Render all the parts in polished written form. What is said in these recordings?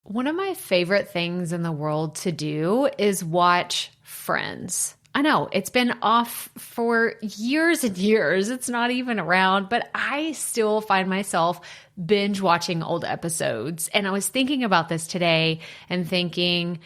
One of my favorite things in the world to do is watch Friends. I know it's been off for years and years. It's not even around, but I still find myself binge watching old episodes. And I was thinking about this today and thinking,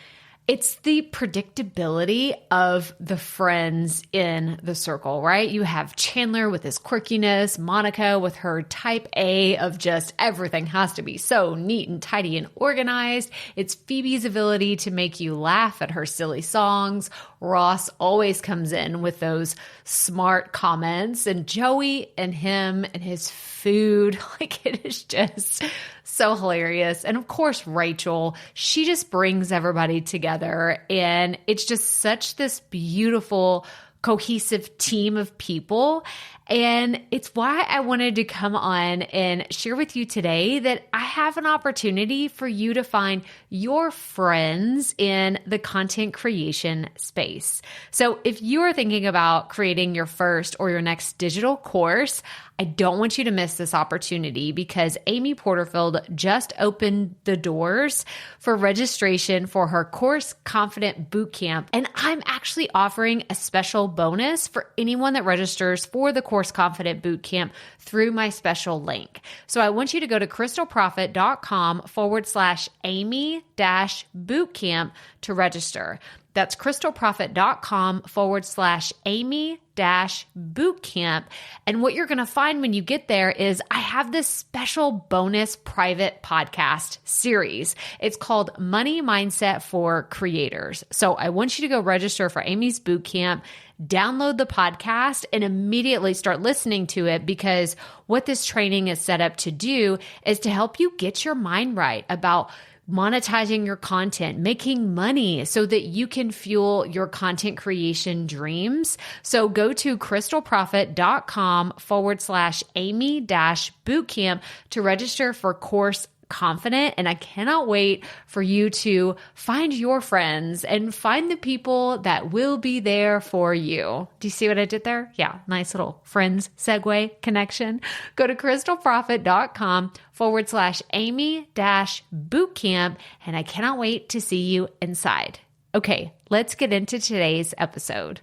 it's the predictability of the friends in the circle, right? You have Chandler with his quirkiness, Monica with her type A of just everything has to be so neat and tidy and organized. It's Phoebe's ability to make you laugh at her silly songs. Ross always comes in with those smart comments, and Joey and him and his food, like it is just so hilarious. And of course, Rachel, she just brings everybody together, and it's just such this beautiful, cohesive team of people. And it's why I wanted to come on and share with you today that I have an opportunity for you to find your friends in the content creation space. So if you are thinking about creating your first or your next digital course, I don't want you to miss this opportunity because Amy Porterfield just opened the doors for registration for her Course Confident Bootcamp. And I'm actually offering a special bonus for anyone that registers for the Course Confident Bootcamp through my special link. So I want you to go to krystalprofit.com/Amy-bootcamp to register. That's krystalprofit.com/Amy-bootcamp. And what you're going to find when you get there is I have this special bonus private podcast series. It's called Money Mindset for Creators. So I want you to go register for Amy's bootcamp, download the podcast, and immediately start listening to it, because what this training is set up to do is to help you get your mind right about monetizing your content, making money so that you can fuel your content creation dreams. So go to krystalprofit.com/Amy-bootcamp to register for Course Confident. And I cannot wait for you to find your friends and find the people that will be there for you. Do you see what I did there? Yeah, nice little friends segue connection. Go to krystalprofit.com/Amy-bootcamp. And I cannot wait to see you inside. Okay, let's get into today's episode.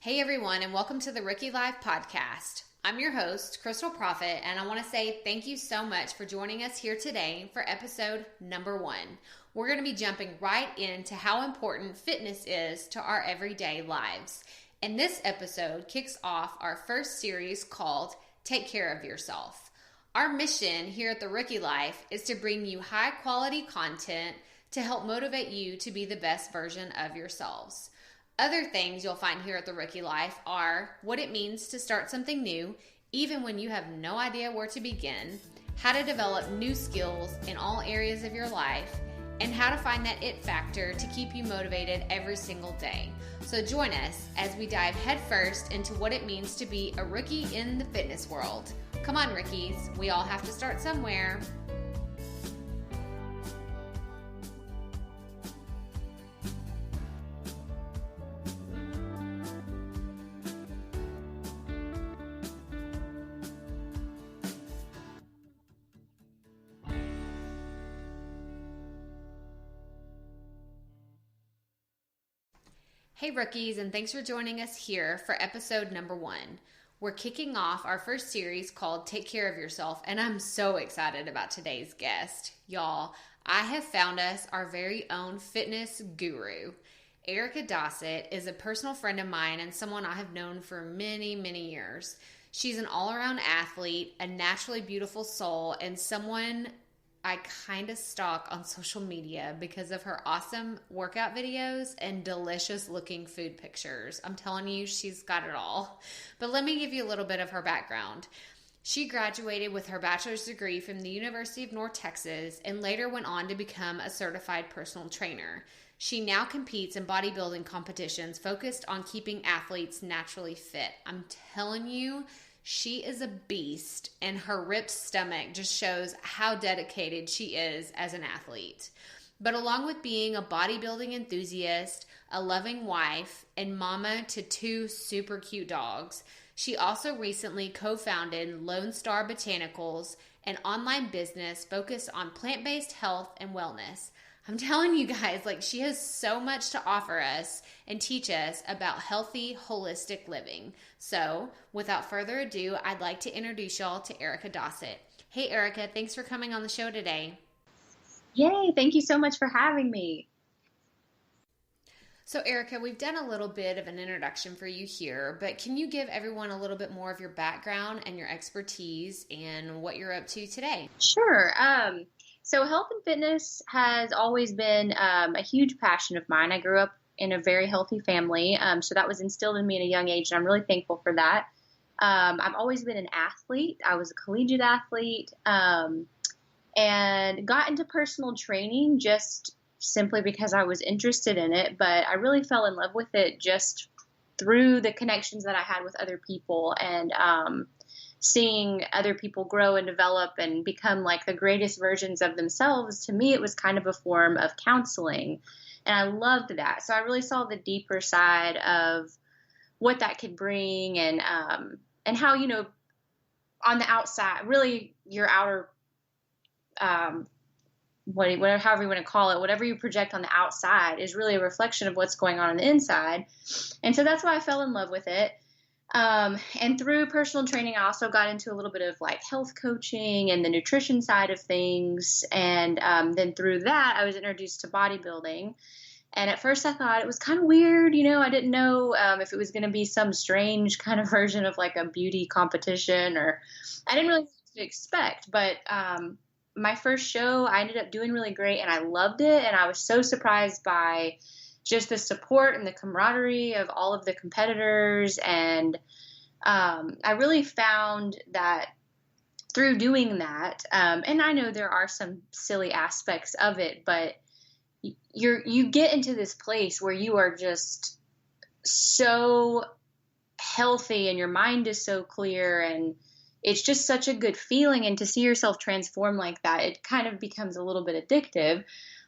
Hey everyone, and welcome to the Rookie Life Podcast. I'm your host, Krystal Profit, and I want to say thank you so much for joining us here today for episode number 1. We're going to be jumping right into how important fitness is to our everyday lives. And this episode kicks off our first series called Take Care of Yourself. Our mission here at the Rookie Life is to bring you high quality content to help motivate you to be the best version of yourselves. Other things you'll find here at the Rookie Life are what it means to start something new, even when you have no idea where to begin, how to develop new skills in all areas of your life, and how to find that it factor to keep you motivated every single day. So join us as we dive headfirst into what it means to be a rookie in the fitness world. Come on, rookies, we all have to start somewhere. Hey rookies, and thanks for joining us here for episode number 1. We're kicking off our first series called Take Care of Yourself, and I'm so excited about today's guest. Y'all, I have found us our very own fitness guru. Erica Dossett is a personal friend of mine and someone I have known for many, many years. She's an all-around athlete, a naturally beautiful soul, and someone I kind of stalk on social media because of her awesome workout videos and delicious looking food pictures. I'm telling you, she's got it all. But let me give you a little bit of her background. She graduated with her bachelor's degree from the University of North Texas and later went on to become a certified personal trainer. She now competes in bodybuilding competitions focused on keeping athletes naturally fit. I'm telling you, she is a beast, and her ripped stomach just shows how dedicated she is as an athlete. But along with being a bodybuilding enthusiast, a loving wife, and mama to 2 super cute dogs, she also recently co-founded Lone Star Botanicals an online business focused on plant-based health and wellness. I'm telling you guys, like, she has so much to offer us and teach us about healthy, holistic living. So without further ado, I'd like to introduce y'all to Erica Dossett. Hey, Erica, thanks for coming on the show today. Yay, thank you so much for having me. So, Erica, we've done a little bit of an introduction for you here, but can you give everyone a little bit more of your background and your expertise and what you're up to today? Sure. So health and fitness has always been a huge passion of mine. I grew up in a very healthy family, so that was instilled in me at a young age, and I'm really thankful for that. I've always been an athlete. I was a collegiate athlete, and got into personal training just simply because I was interested in it, but I really fell in love with it just through the connections that I had with other people, and seeing other people grow and develop and become like the greatest versions of themselves. To me, it was kind of a form of counseling, and I loved that. So I really saw the deeper side of what that could bring, and how, you know, on the outside, really your outer, whatever, however you want to call it, whatever you project on the outside is really a reflection of what's going on the inside. And so that's why I fell in love with it. And through personal training, I also got into a little bit of like health coaching and the nutrition side of things. And then through that, I was introduced to bodybuilding. And at first I thought it was kind of weird. You know, I didn't know if it was going to be some strange kind of version of like a beauty competition, or I didn't really know what to expect. But my first show, I ended up doing really great, and I loved it. And I was so surprised by just the support and the camaraderie of all of the competitors. And I really found that through doing that, and I know there are some silly aspects of it, but you get into this place where you are just so healthy and your mind is so clear, and it's just such a good feeling. And to see yourself transform like that, it kind of becomes a little bit addictive.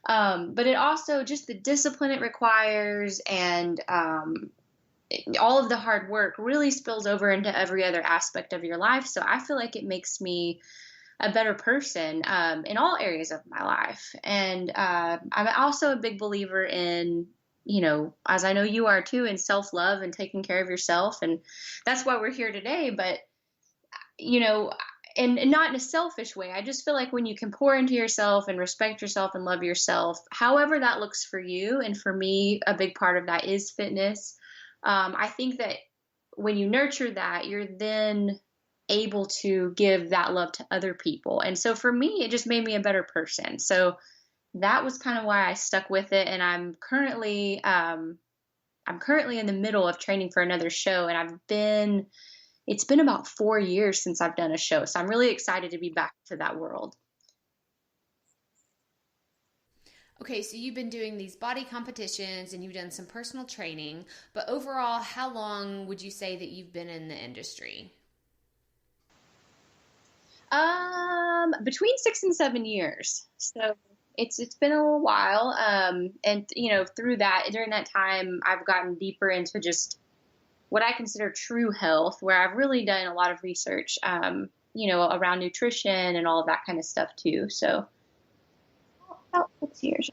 But it also, just the discipline it requires, and all of the hard work really spills over into every other aspect of your life. So I feel like it makes me a better person in all areas of my life. And I'm also a big believer in, you know, as I know you are too, in self-love and taking care of yourself. And that's why we're here today. But, you know, and not in a selfish way. I just feel like when you can pour into yourself and respect yourself and love yourself, however that looks for you. And for me, a big part of that is fitness. I think that when you nurture that, you're then able to give that love to other people. And so for me, it just made me a better person. So that was kind of why I stuck with it. And I'm currently in the middle of training for another show, and it's been about 4 years since I've done a show. So I'm really excited to be back to that world. Okay, so you've been doing these body competitions and you've done some personal training, but overall, how long would you say that you've been in the industry? Between 6 and 7 years. So it's been a little while. And you know, during that time, I've gotten deeper into just what I consider true health, where I've really done a lot of research, you know, around nutrition and all of that kind of stuff too. So about 6 years.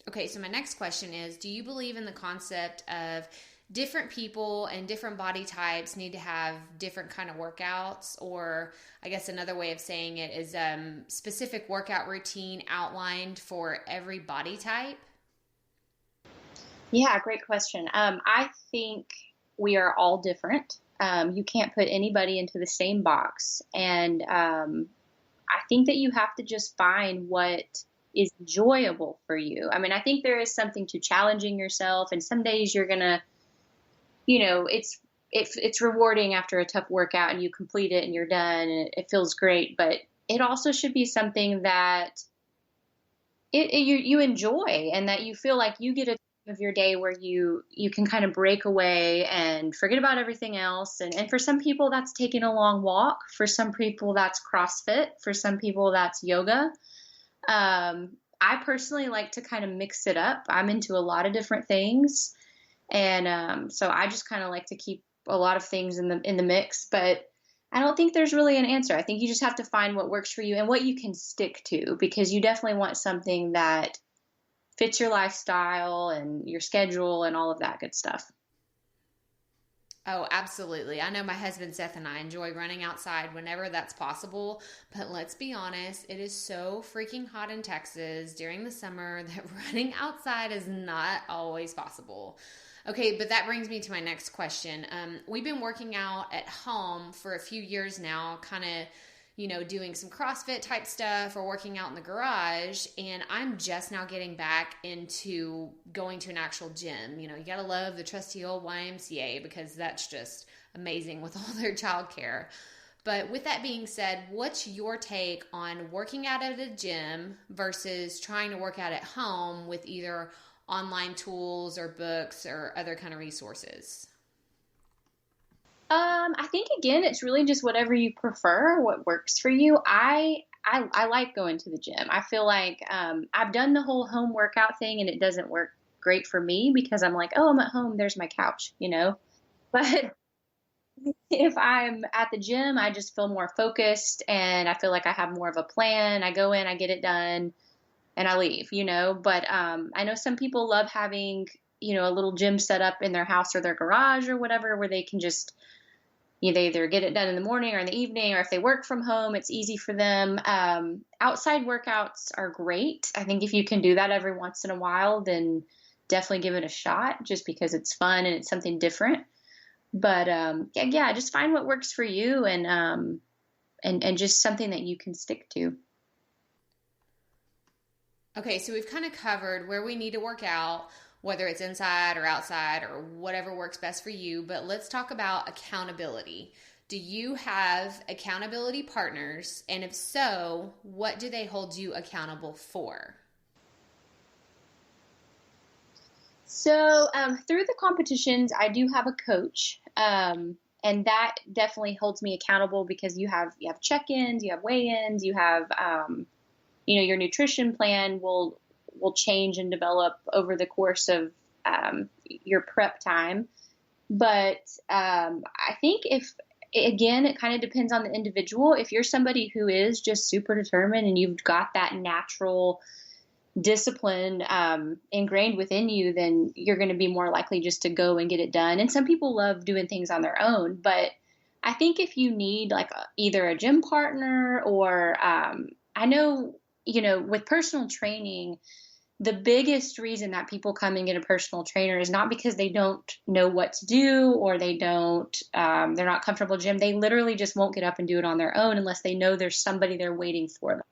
Okay, so my next question is, do you believe in the concept of different people and different body types need to have different kind of workouts? Or I guess another way of saying it is specific workout routine outlined for every body type? Yeah, great question. I think we are all different. You can't put anybody into the same box. And I think that you have to just find what is enjoyable for you. I mean, I think there is something to challenging yourself, and some days you're going to, you know, it's rewarding after a tough workout and you complete it and you're done and it feels great, but it also should be something that you enjoy, and that you feel like you get a time of your day where you can kind of break away and forget about everything else. And for some people that's taking a long walk. For some people that's CrossFit. For some people that's yoga. I personally like to kind of mix it up. I'm into a lot of different things. And so I just kind of like to keep a lot of things in the mix. But I don't think there's really an answer. I think you just have to find what works for you and what you can stick to, because you definitely want something that fits your lifestyle and your schedule and all of that good stuff. Oh, absolutely. I know my husband Seth and I enjoy running outside whenever that's possible, but let's be honest, it is so freaking hot in Texas during the summer that running outside is not always possible. Okay, but that brings me to my next question. We've been working out at home for a few years now, kind of, doing some CrossFit type stuff or working out in the garage. And I'm just now getting back into going to an actual gym. You gotta love the trusty old YMCA because that's just amazing with all their childcare. But with that being said, what's your take on working out at a gym versus trying to work out at home with either online tools or books or other kind of resources? I think again, it's really just whatever you prefer, what works for you. I like going to the gym. I feel like I've done the whole home workout thing, and it doesn't work great for me because I'm like, oh, I'm at home, there's my couch, But if I'm at the gym, I just feel more focused, and I feel like I have more of a plan. I go in, I get it done, and I leave, But I know some people love having, a little gym set up in their house or their garage or whatever, where they can just, they either get it done in the morning or in the evening, or if they work from home, it's easy for them. Outside workouts are great. I think if you can do that every once in a while, then definitely give it a shot, just because it's fun and it's something different. But yeah, just find what works for you, and just something that you can stick to. Okay, so we've kind of covered where we need to work out, whether it's inside or outside or whatever works best for you. But let's talk about accountability. Do you have accountability partners? And if so, what do they hold you accountable for? So through the competitions, I do have a coach, and that definitely holds me accountable because you have check-ins, you have weigh-ins, you have your nutrition plan will change and develop over the course of your prep time. But I think again, it kind of depends on the individual. If you're somebody who is just super determined and you've got that natural discipline ingrained within you, then you're going to be more likely just to go and get it done. And some people love doing things on their own. But I think if you need like either a gym partner or I know, with personal training, the biggest reason that people come and get a personal trainer is not because they don't know what to do or they're not comfortable in the gym. They literally just won't get up and do it on their own unless they know there's somebody there waiting for them.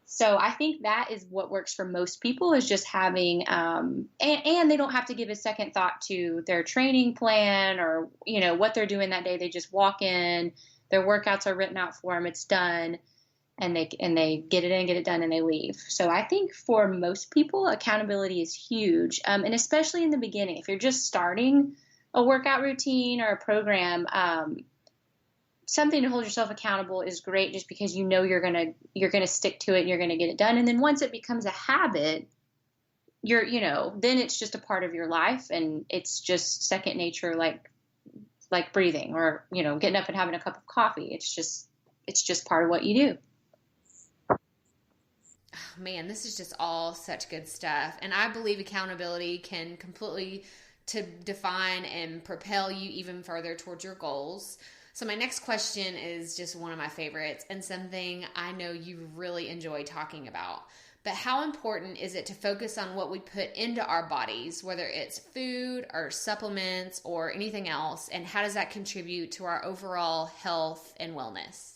So I think that is what works for most people, is just having, and they don't have to give a second thought to their training plan or, what they're doing that day. They just walk in, their workouts are written out for them, it's done. And they get it in, get it done, and they leave. So I think for most people, accountability is huge. And especially in the beginning, if you're just starting a workout routine or a program, something to hold yourself accountable is great, just because you're gonna stick to it and you're gonna get it done. And then once it becomes a habit, then it's just a part of your life, and it's just second nature, like breathing or getting up and having a cup of coffee. It's just part of what you do. Man, this is just all such good stuff. And I believe accountability can completely to define and propel you even further towards your goals. So my next question is just one of my favorites and something I know you really enjoy talking about. But how important is it to focus on what we put into our bodies, whether it's food or supplements or anything else, and how does that contribute to our overall health and wellness?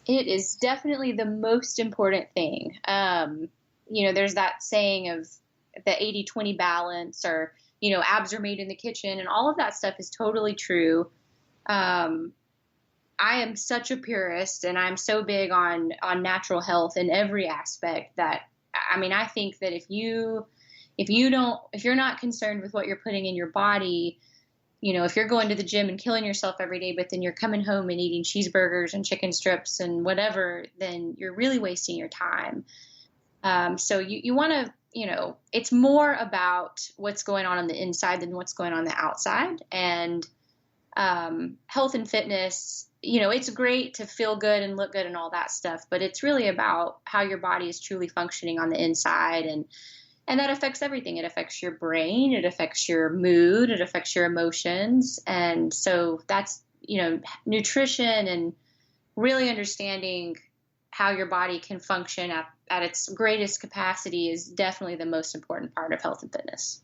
It is definitely the most important thing. There's that saying of the 80-20 balance, or, abs are made in the kitchen, and all of that stuff is totally true. I am such a purist, and I'm so big on natural health in every aspect that, I think that if you're not concerned with what you're putting in your body, if you're going to the gym and killing yourself every day, but then you're coming home and eating cheeseburgers and chicken strips and whatever, then you're really wasting your time. So you want to it's more about what's going on the inside than what's going on the outside. And health and fitness, it's great to feel good and look good and all that stuff, but it's really about how your body is truly functioning on the inside. And that affects everything. It affects your brain. It affects your mood. It affects your emotions. And so that's, nutrition and really understanding how your body can function at its greatest capacity is definitely the most important part of health and fitness.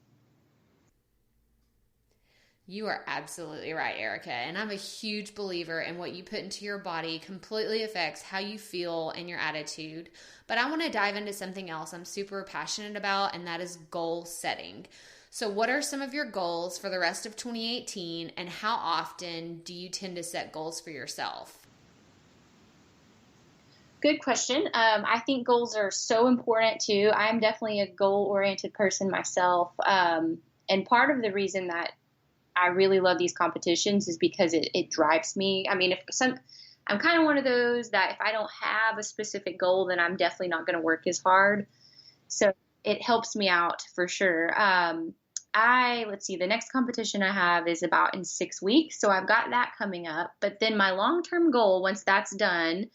You are absolutely right, Erica. And I'm a huge believer in what you put into your body completely affects how you feel and your attitude. But I want to dive into something else I'm super passionate about, and that is goal setting. So what are some of your goals for the rest of 2018, and how often do you tend to set goals for yourself? Good question. I think goals are so important too. I'm definitely a goal-oriented person myself. And part of the reason that I really love these competitions is because it drives me. I mean, I'm kind of one of those that if I don't have a specific goal, then I'm definitely not going to work as hard. So it helps me out for sure. Let's see, the next competition I have is about in 6 weeks. So I've got that coming up, but then my long-term goal, once that's done,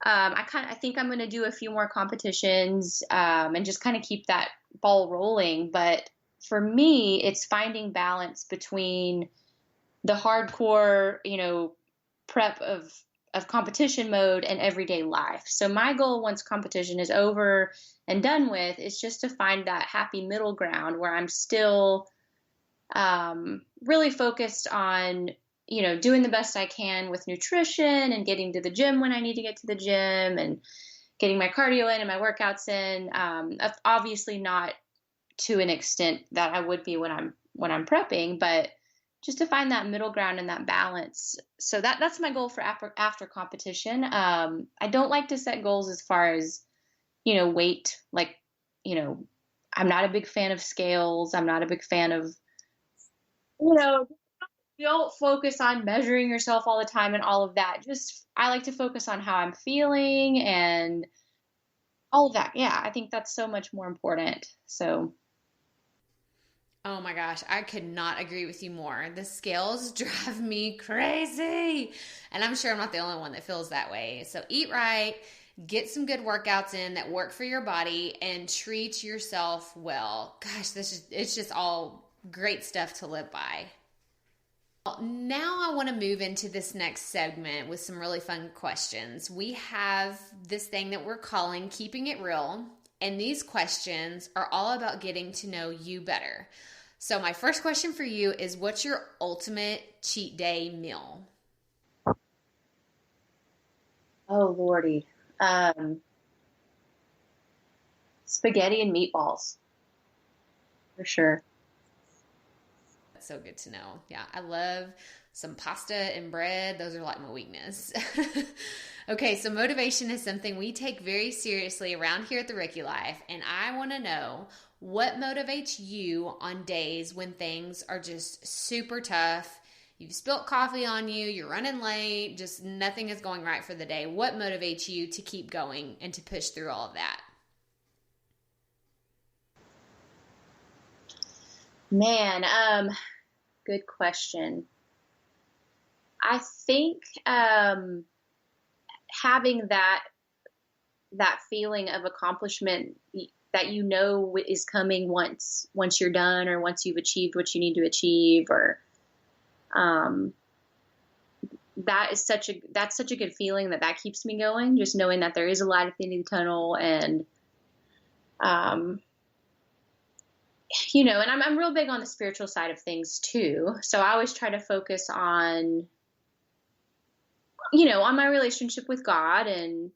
I think I'm going to do a few more competitions, and just kind of keep that ball rolling. But for me, it's finding balance between the hardcore, prep of competition mode and everyday life. So my goal once competition is over and done with is just to find that happy middle ground where I'm still really focused on, doing the best I can with nutrition and getting to the gym when I need to get to the gym and getting my cardio in and my workouts in. Obviously not to an extent that I would be when I'm prepping, but just to find that middle ground and that balance. So that's my goal for after competition. I don't like to set goals as far as, weight. Like, I'm not a big fan of scales. I'm not a big fan of, don't focus on measuring yourself all the time and all of that. I like to focus on how I'm feeling and all of that. Yeah, I think that's so much more important. So. Oh my gosh, I could not agree with you more. The scales drive me crazy. And I'm sure I'm not the only one that feels that way. So eat right, get some good workouts in that work for your body, and treat yourself well. Gosh, it's just all great stuff to live by. Now I want to move into this next segment with some really fun questions. We have this thing that we're calling Keeping It Real, and these questions are all about getting to know you better. So my first question for you is, what's your ultimate cheat day meal? Oh, Lordy. Spaghetti and meatballs. For sure. That's so good to know. Yeah, I love some pasta and bread. Those are like my weakness. Okay, so motivation is something we take very seriously around here at the Ricky Life, and I want to know what motivates you on days when things are just super tough. You've spilt coffee on you, you're running late, just nothing is going right for the day. What motivates you to keep going and to push through all of that? Man, good question. I think having that feeling of accomplishment that is coming once you're done, or once you've achieved what you need to achieve, or that's such a good feeling that keeps me going, just knowing that there is a light at the end of the tunnel. And and I'm real big on the spiritual side of things too. So I always try to focus on on my relationship with God and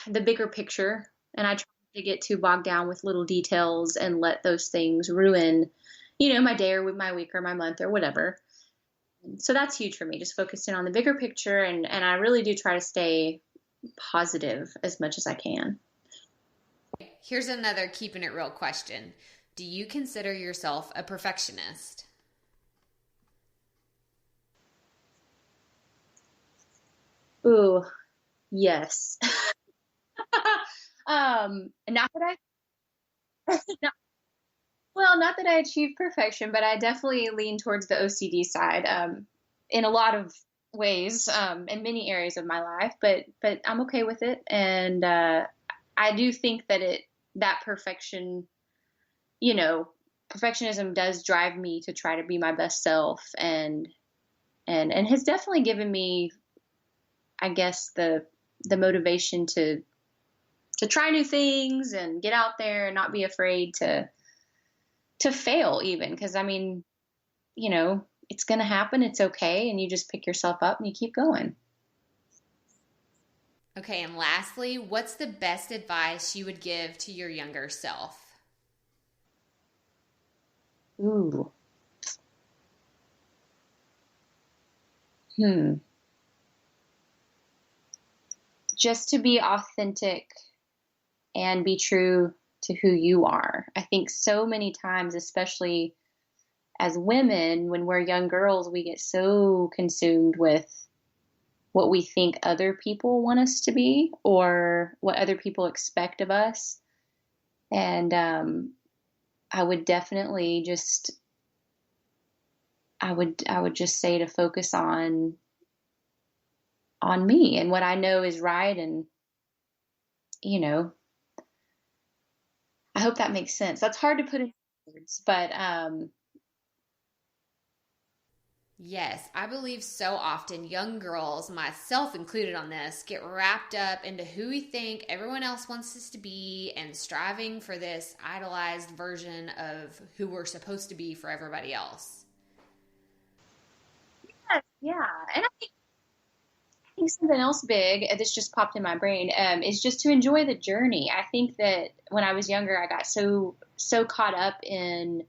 the bigger picture. And I try to get too bogged down with little details and let those things ruin, my day or my week or my month or whatever. So that's huge for me, just focusing on the bigger picture. And I really do try to stay positive as much as I can. Here's another keeping it real question. Do you consider yourself a perfectionist? Ooh, yes. Not that Well, not that I achieved perfection, but I definitely lean towards the OCD side, in a lot of ways, in many areas of my life. But I'm okay with it, and I do think that that perfection, you know, perfectionism does drive me to try to be my best self, and has definitely given me, I guess, the motivation to try new things and get out there and not be afraid to fail even. Because I mean, it's going to happen. It's okay. And you just pick yourself up and you keep going. Okay, and lastly, what's the best advice you would give to your younger self? Ooh. Hmm. Just to be authentic and be true to who you are. I think so many times, especially as women, when we're young girls, we get so consumed with what we think other people want us to be or what other people expect of us. And I would definitely I would just say to focus on me and what I know is right. And, I hope that makes sense. That's hard to put in words, but Yes, I believe so often young girls, myself included on this, get wrapped up into who we think everyone else wants us to be and striving for this idolized version of who we're supposed to be for everybody else. yeah. And I think something else big this just popped in my brain is just to enjoy the journey. I think that when I was younger, I got so caught up in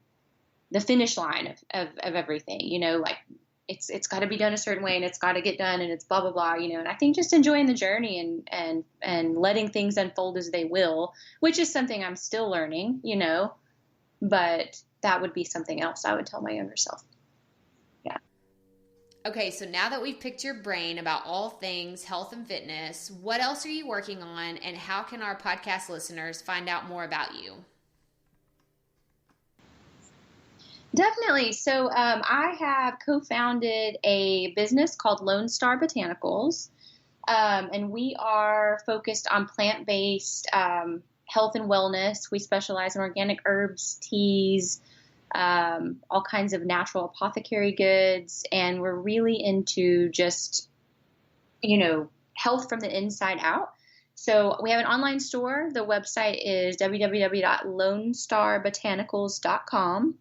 the finish line of everything, like it's got to be done a certain way and it's got to get done and it's blah, blah, blah, and I think just enjoying the journey and letting things unfold as they will, which is something I'm still learning, but that would be something else I would tell my younger self. Yeah. Okay, so now that we've picked your brain about all things health and fitness, what else are you working on and how can our podcast listeners find out more about you? Definitely. So I have co-founded a business called Lone Star Botanicals, and we are focused on plant-based health and wellness. We specialize in organic herbs, teas, all kinds of natural apothecary goods, and we're really into just, health from the inside out. So we have an online store. The website is www.lonestarbotanicals.com.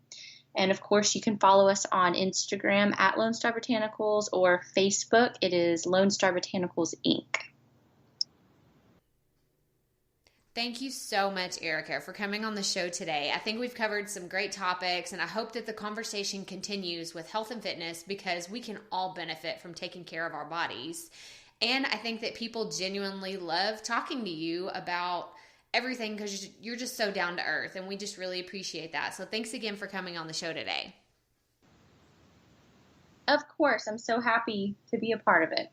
And of course, you can follow us on Instagram at Lone Star Botanicals or Facebook. It is Lone Star Botanicals, Inc. Thank you so much, Erica, for coming on the show today. I think we've covered some great topics, and I hope that the conversation continues with health and fitness because we can all benefit from taking care of our bodies. And I think that people genuinely love talking to you about everything because you're just so down to earth, and we just really appreciate that. So thanks again for coming on the show today. Of course, I'm so happy to be a part of it.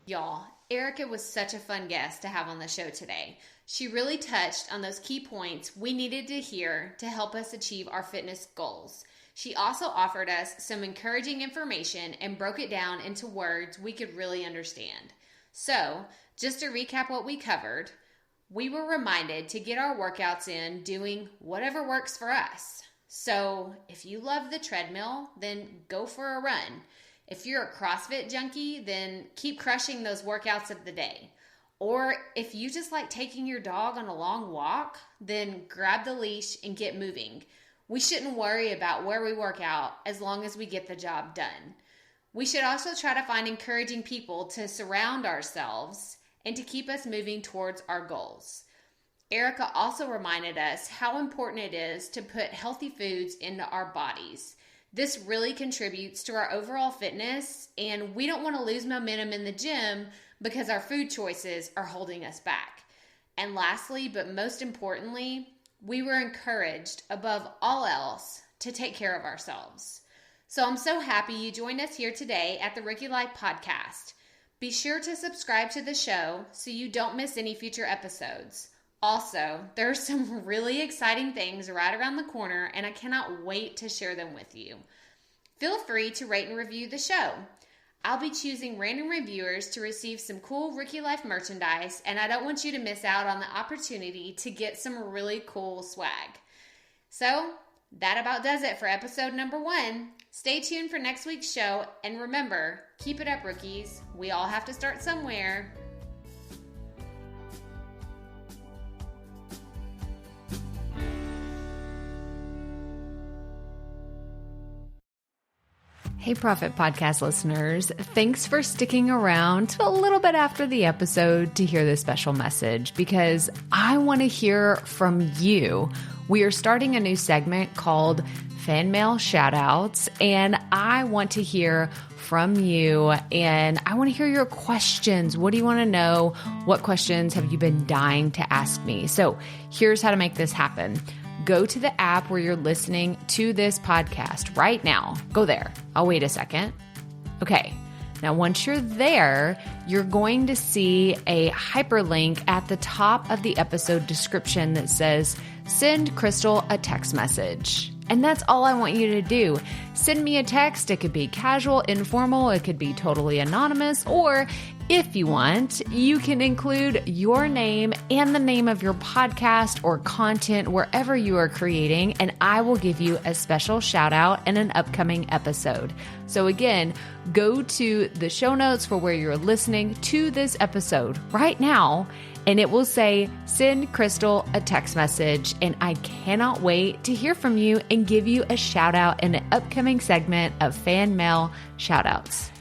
Y'all, Erica was such a fun guest to have on the show today. She really touched on those key points we needed to hear to help us achieve our fitness goals. She also offered us some encouraging information and broke it down into words we could really understand. So, just to recap what we covered, we were reminded to get our workouts in doing whatever works for us. So if you love the treadmill, then go for a run. If you're a CrossFit junkie, then keep crushing those workouts of the day. Or if you just like taking your dog on a long walk, then grab the leash and get moving. We shouldn't worry about where we work out as long as we get the job done. We should also try to find encouraging people to surround ourselves and to keep us moving towards our goals. Erica also reminded us how important it is to put healthy foods into our bodies. This really contributes to our overall fitness, and we don't want to lose momentum in the gym because our food choices are holding us back. And lastly, but most importantly, we were encouraged above all else to take care of ourselves. So I'm so happy you joined us here today at the Rookie Life Podcast. Be sure to subscribe to the show so you don't miss any future episodes. Also, there are some really exciting things right around the corner, and I cannot wait to share them with you. Feel free to rate and review the show. I'll be choosing random reviewers to receive some cool Rookie Life merchandise, and I don't want you to miss out on the opportunity to get some really cool swag. So, that about does it for episode number 1. Stay tuned for next week's show, and remember, keep it up, rookies. We all have to start somewhere. Hey, Profit Podcast listeners. Thanks for sticking around to a little bit after the episode to hear this special message, because I want to hear from you. We are starting a new segment called Fan Mail Shoutouts, and I want to hear from you, and I want to hear your questions. What do you want to know? What questions have you been dying to ask me? So here's how to make this happen. Go to the app where you're listening to this podcast right now. Go there. I'll wait a second. Okay. Now, once you're there, you're going to see a hyperlink at the top of the episode description that says, send Krystal a text message. And that's all I want you to do. Send me a text. It could be casual, informal. It could be totally anonymous. Or if you want, you can include your name and the name of your podcast or content wherever you are creating, and I will give you a special shout out in an upcoming episode. So again, go to the show notes for where you're listening to this episode right now, and it will say, send Krystal a text message. And I cannot wait to hear from you and give you a shout out in an upcoming segment of Fan Mail Shoutouts.